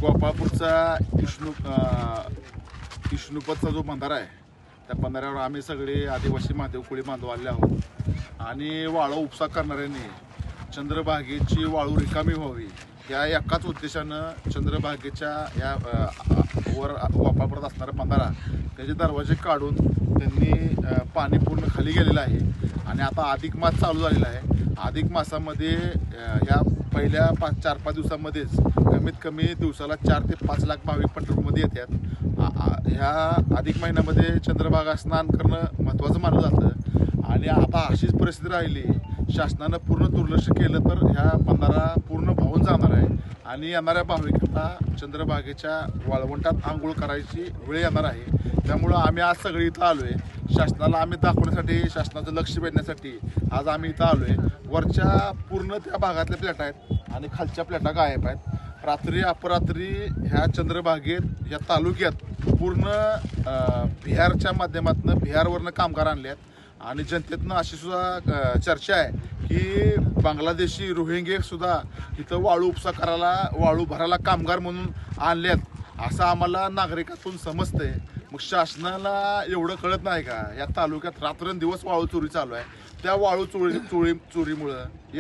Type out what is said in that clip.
गोपाळपूरचा विष्णुपदचा जो बंधारा आहे त्या बंधाऱ्यावर आम्ही सगळे आदिवासी महादेव कोळी बांधव आलेले आहोत आणि वाळू उपसा करणाऱ्यांनी चंद्रभागेची वाळू रिकामी व्हावी या एकाच उद्देशानं चंद्रभागेच्या या वर गोपाळपुरात असणारा बंधारा त्याचे दरवाजे काढून त्यांनी पाणी पूर्ण खाली गेलेलं आहे आणि आता अधिक मास चालू झालेला आहे। अधिक मासामध्ये ह्या पहिल्या 4-5 दिवसामध्येच कमीत कमी दिवसाला 4 ते 5 लाख भाविक पंढरपूरमध्ये येतात। ह्या अधिक महिन्यामध्ये चंद्रभागा स्नान करणं महत्त्वाचं मानलं जातं आणि आता अशीच परिस्थिती राहिली शासनानं पूर्ण दुर्लक्ष केलं तर ह्या बंधारा पूर्ण वाहून जाणार आहे आणि येणाऱ्या भाविकांना चंद्रभागेच्या वाळवंटात आंघोळ करायची वेळ येणार आहे। त्यामुळं आम्ही आज सगळे इथं आलो आहे, शासनाला आम्ही दाखवण्यासाठी, शासनाचं लक्ष वेधण्यासाठी आज आम्ही इथं आलो आहे। वरच्या पूर्ण त्या भागातल्या प्लॅट आहेत आणि खालच्या प्लॅटा गायब आहेत। रात्री अपरात्री ह्या चंद्रभागेत या तालुक्यात पूर्ण बिहारच्या माध्यमातून बिहारवरनं कामगार आणले आहेत आणि जनतेतनं अशी सुद्धा चर्चा आहे की बांगलादेशी रोहिंगे सुद्धा इथं वाळू उपसा करायला, वाळू भरायला कामगार म्हणून आणलेत असं आम्हाला नागरिकातून समजतंय। मग शासनाला एवढं कळत नाही का या तालुक्यात रात्रंदिवस वाळू चोरी चालू आहे, त्या वाळू चोरीमुळं